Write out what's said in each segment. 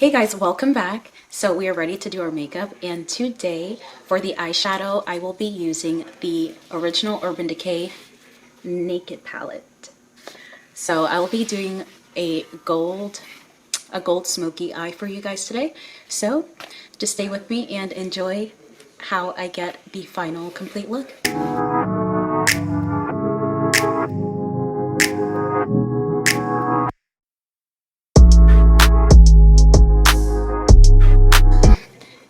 Hey guys, welcome back. So we are ready to do our makeup, and today for the eyeshadow I will be using the original Urban Decay Naked palette. So I will be doing a gold smoky eye for you guys today. So just stay with me and enjoy how I get the final complete look.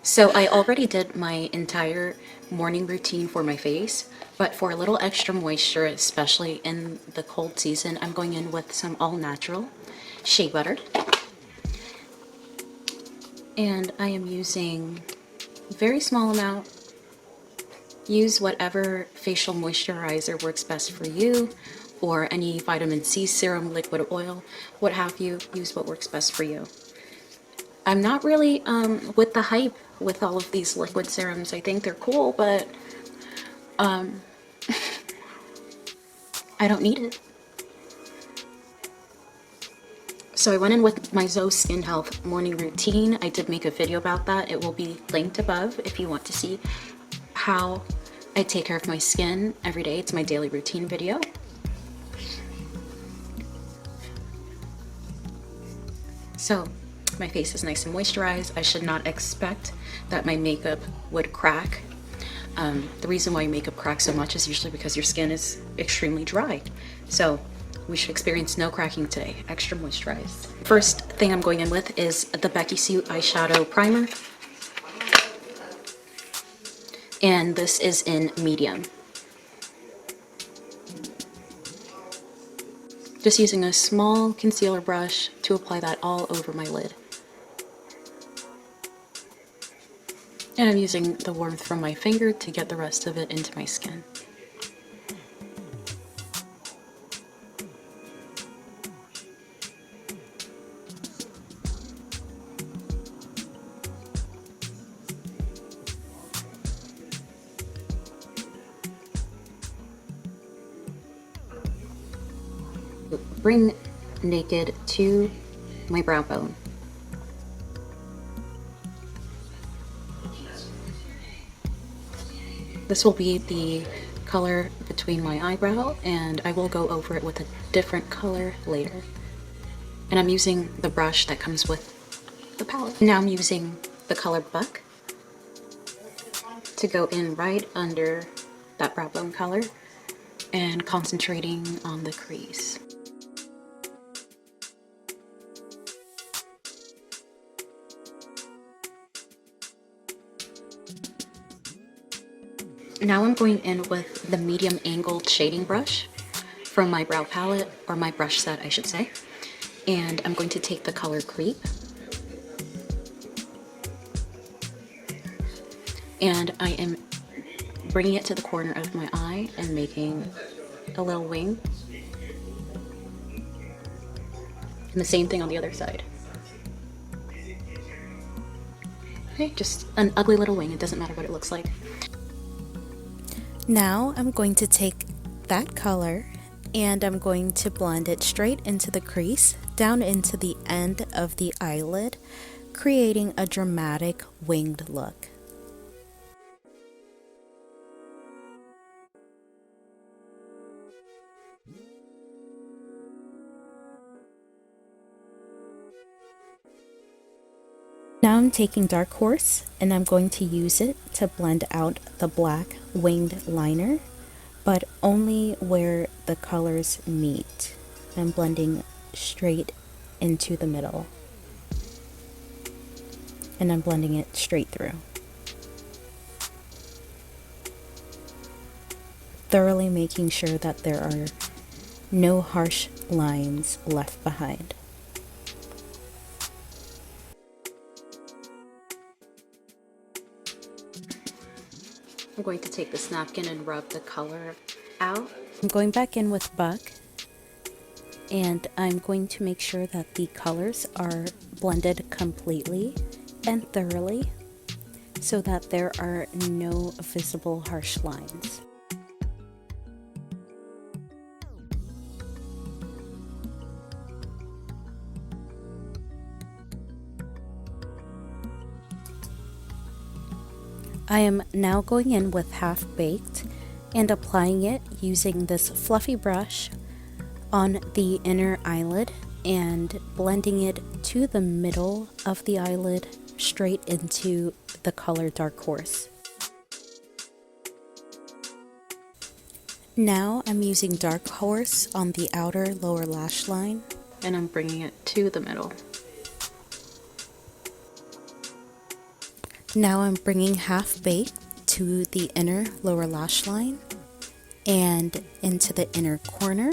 So I already did my entire morning routine for my face, but for a little extra moisture, especially in the cold season, I'm going in with some all natural Shea Butter. And I am using a very small amount. Use whatever facial moisturizer works best for you, or any vitamin C serum, liquid oil, what have you. Use what works best for you. I'm not really with the hype with all of these liquid serums. I think they're cool, but I don't need it. So I went in with my Zoe Skin Health morning routine. I did make a video about that. It will be linked above if you want to see how I take care of my skin every day. It's my daily routine video. So my face is nice and moisturized. I should not expect that my makeup would crack. The reason why makeup cracks so much is usually because your skin is extremely dry. So we should experience no cracking today. Extra moisturized. First thing I'm going in with is the Beckisue eyeshadow primer. And this is in medium. Just using a small concealer brush to apply that all over my lid. And I'm using the warmth from my finger to get the rest of it into my skin. Bring Naked to my brow bone. This will be the color between my eyebrow, and I will go over it with a different color later. And I'm using the brush that comes with the palette. Now I'm using the color Buck to go in right under that brow bone color and concentrating on the crease. Now I'm going in with the medium angled shading brush from my brow palette, or my brush set I should say, and I'm going to take the color Creep and I am bringing it to the corner of my eye and making a little wing, and the same thing on the other side. Okay, just an ugly little wing. It doesn't matter what it looks like. Now I'm going to take that color and I'm going to blend it straight into the crease, down into the end of the eyelid, creating a dramatic winged look. Now I'm taking Dark Horse and I'm going to use it to blend out the black winged liner, but only where the colors meet. I'm blending straight into the middle. And I'm blending it straight through. Thoroughly making sure that there are no harsh lines left behind. I'm going to take this napkin and rub the color out. I'm going back in with Buck, and I'm going to make sure that the colors are blended completely and thoroughly so that there are no visible harsh lines. I am now going in with Half Baked and applying it using this fluffy brush on the inner eyelid and blending it to the middle of the eyelid straight into the color Dark Horse. Now I'm using Dark Horse on the outer lower lash line and I'm bringing it to the middle. Now I'm bringing Half Baked to the inner lower lash line and into the inner corner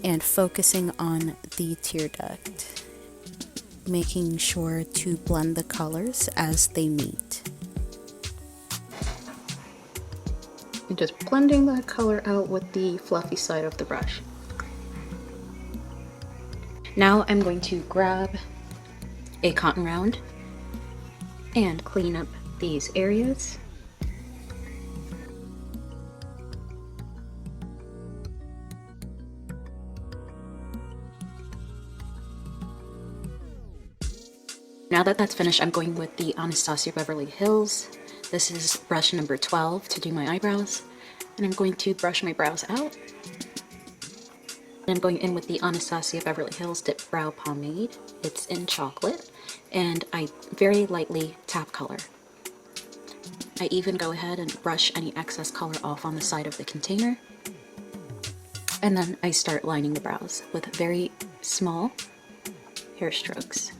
and focusing on the tear duct, making sure to blend the colors as they meet. And just blending that color out with the fluffy side of the brush. Now I'm going to grab a cotton round and clean up these areas. Now that that's finished, I'm going with the Anastasia Beverly Hills. This is brush number 12 to do my eyebrows. And I'm going to brush my brows out. And I'm going in with the Anastasia Beverly Hills Dip Brow Pomade. It's in chocolate. And I very lightly tap color. I even go ahead and brush any excess color off on the side of the container. And then I start lining the brows with very small hair strokes.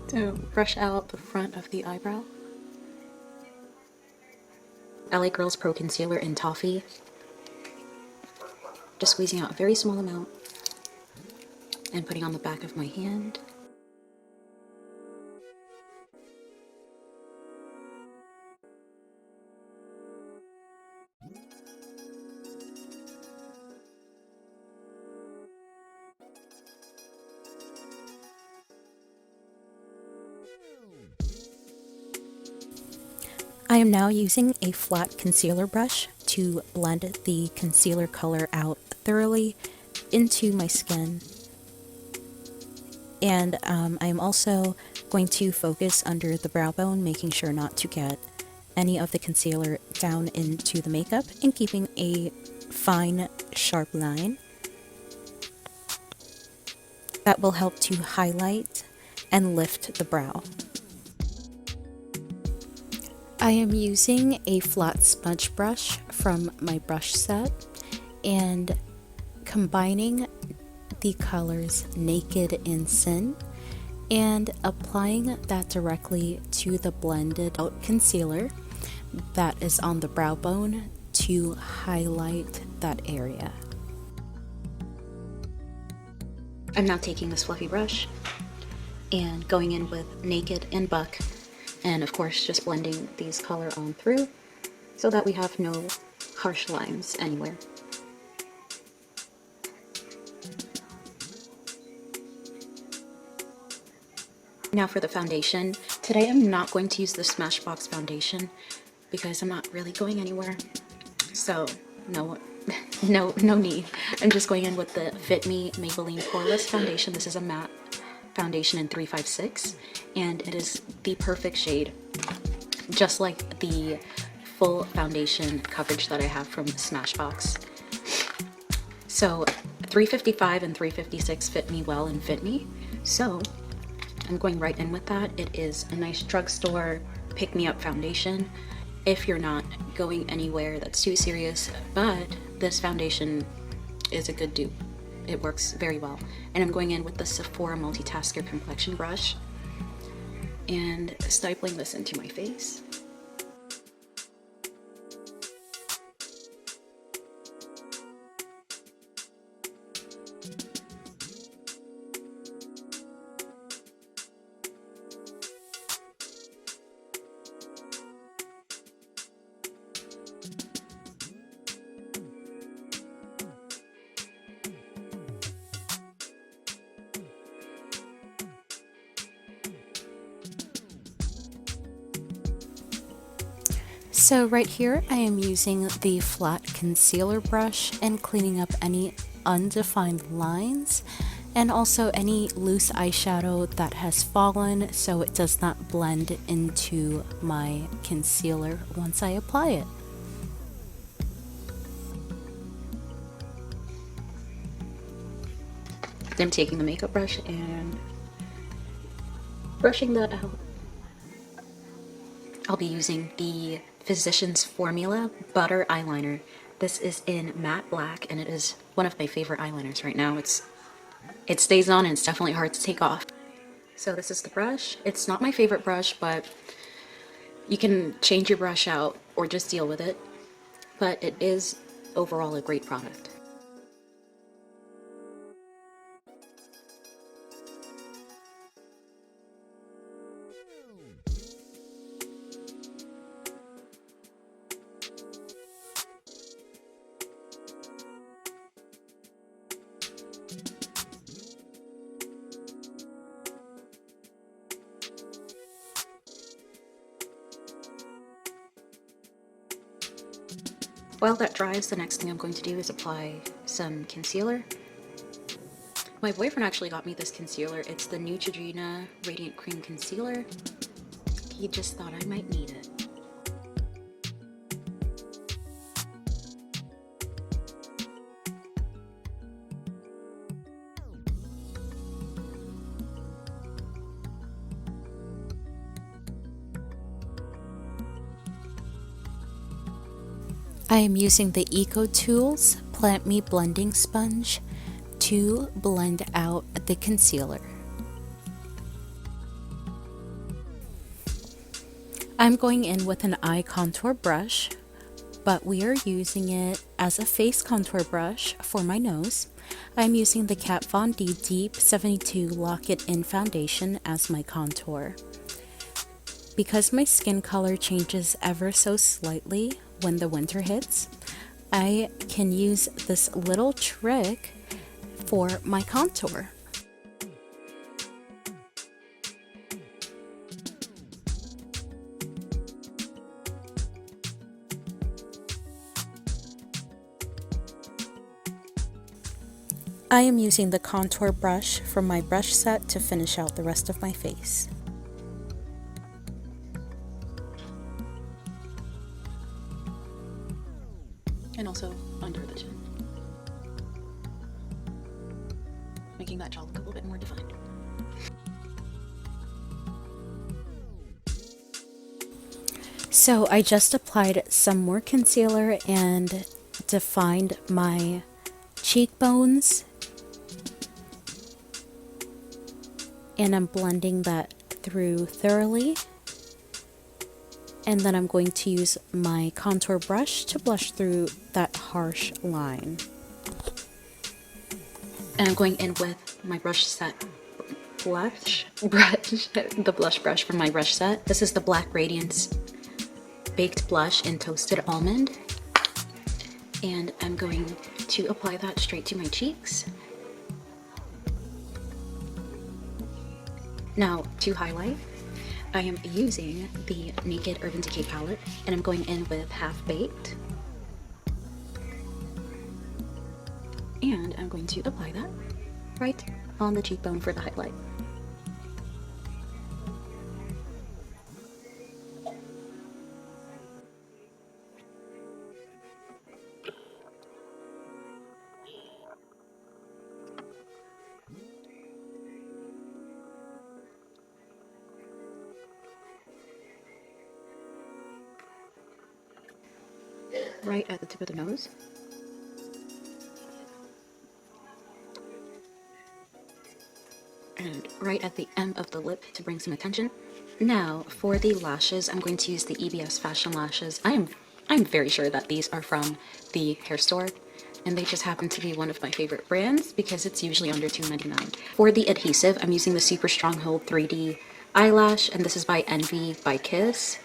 So brush out the front of the eyebrow. LA Girls Pro Concealer in Toffee. Just squeezing out a very small amount and putting on the back of my hand. I am now using a flat concealer brush to blend the concealer color out thoroughly into my skin. And I am also going to focus under the brow bone, making sure not to get any of the concealer down into the makeup and keeping a fine, sharp line. That will help to highlight and lift the brow. I am using a flat smudge brush from my brush set and combining the colors Naked and Sin and applying that directly to the blended out concealer that is on the brow bone to highlight that area. I'm now taking this fluffy brush and going in with Naked and Buck, and of course just blending these color on through so that we have no harsh lines anywhere. Now for the foundation. Today I'm not going to use the Smashbox foundation because I'm not really going anywhere. So no need. I'm just going in with the Fit Me Maybelline Poreless Foundation. This is a matte foundation in 356 and it is the perfect shade, just like the full foundation coverage that I have from Smashbox. So 355 and 356 fit me well and fit me, so I'm going right in with that. It is a nice drugstore pick-me-up foundation if you're not going anywhere that's too serious, but this foundation is a good dupe. It works very well. And I'm going in with the Sephora Multitasker Complexion Brush and stipling this into my face. So right here I am using the flat concealer brush and cleaning up any undefined lines and also any loose eyeshadow that has fallen so it does not blend into my concealer once I apply it. I'm taking the makeup brush and brushing that out. I'll be using the Physicians Formula Butter Eyeliner. This is in matte black and it is one of my favorite eyeliners right now. It stays on and it's definitely hard to take off. So this is the brush. It's not my favorite brush, but you can change your brush out or just deal with it. But it is overall a great product. While that dries, the next thing I'm going to do is apply some concealer. My boyfriend actually got me this concealer. It's the Neutrogena Radiant Cream Concealer. He just thought I might need it. I am using the Eco Tools Plant Me Blending Sponge to blend out the concealer. I'm going in with an eye contour brush, but we are using it as a face contour brush for my nose. I'm using the Kat Von D Deep 72 Lock It In Foundation as my contour. Because my skin color changes ever so slightly when the winter hits, I can use this little trick for my contour. I am using the contour brush from my brush set to finish out the rest of my face. And also under the chin, making that jaw look a little bit more defined. So I just applied some more concealer and defined my cheekbones, and I'm blending that through thoroughly. And then I'm going to use my contour brush to blush through that harsh line. And I'm going in with my brush set the blush brush from my brush set. This is the Black Radiance Baked Blush in Toasted Almond. And I'm going to apply that straight to my cheeks. Now, to highlight, I am using the Naked Urban Decay palette, and I'm going in with Half Baked. And I'm going to apply that right on the cheekbone for the highlight. Right at the tip of the nose. And right at the end of the lip to bring some attention. Now, for the lashes, I'm going to use the EBS Fashion Lashes. I'm very sure that these are from the hair store, and they just happen to be one of my favorite brands because it's usually under $2.99. For the adhesive, I'm using the Super Stronghold 3D eyelash, and this is by Envy by Kiss.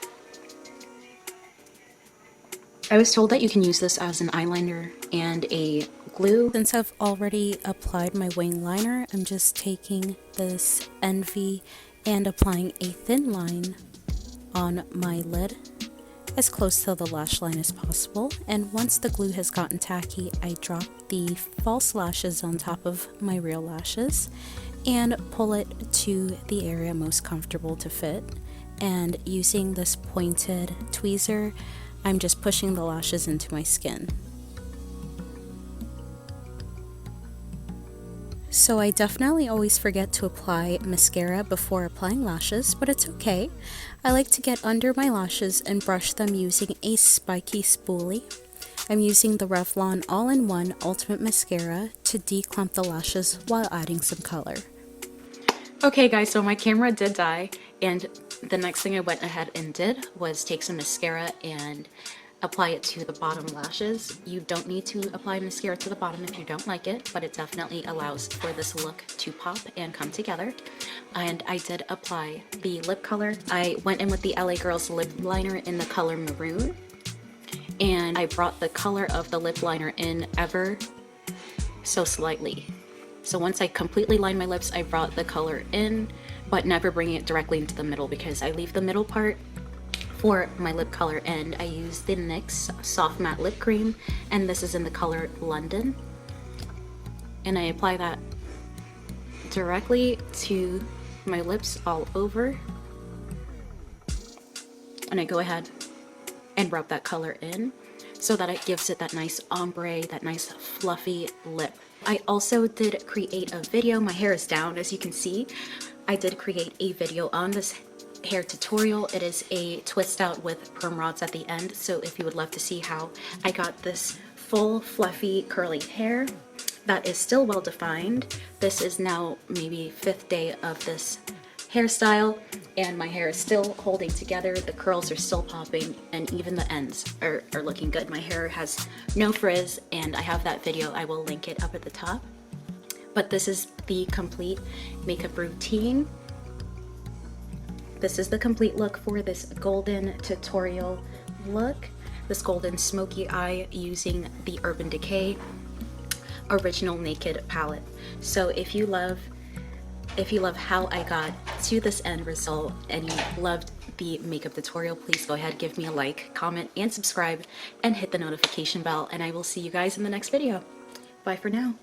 I was told that you can use this as an eyeliner and a glue. Since I've already applied my wing liner, I'm just taking this Envy and applying a thin line on my lid as close to the lash line as possible, and once the glue has gotten tacky, I drop the false lashes on top of my real lashes and pull it to the area most comfortable to fit. And using this pointed tweezer, I'm just pushing the lashes into my skin. So I definitely always forget to apply mascara before applying lashes, but it's okay. I like to get under my lashes and brush them using a spiky spoolie. I'm using the Revlon All-in-One Ultimate Mascara to declump the lashes while adding some color. Okay guys, so my camera did die, and the next thing I went ahead and did was take some mascara and apply it to the bottom lashes. You don't need to apply mascara to the bottom if you don't like it, but it definitely allows for this look to pop and come together. And I did apply the lip color. I went in with the LA Girls lip liner in the color Maroon, and I brought the color of the lip liner in ever so slightly. So once I completely lined my lips, I brought the color in, but never bringing it directly into the middle because I leave the middle part for my lip color, and I use the NYX Soft Matte Lip Cream, and this is in the color London. And I apply that directly to my lips all over. And I go ahead and rub that color in so that it gives it that nice ombre, that nice fluffy lip. I also did create a video. My hair is down, as you can see. I did create a video on this hair tutorial. It is a twist out with perm rods at the end, so if you would love to see how I got this full fluffy curly hair that is still well defined. This is now maybe 5th day of this hairstyle, and my hair is still holding together. The curls are still popping, and even the ends are looking good. My hair has no frizz, and I have that video. I will link it up at the top. But this is the complete makeup routine. This is the complete look for this golden tutorial look, this golden smoky eye using the Urban Decay Original Naked palette. So if you love how I got to this end result and you loved the makeup tutorial, please go ahead, give me a like, comment, and subscribe, and hit the notification bell, and I will see you guys in the next video. Bye for now.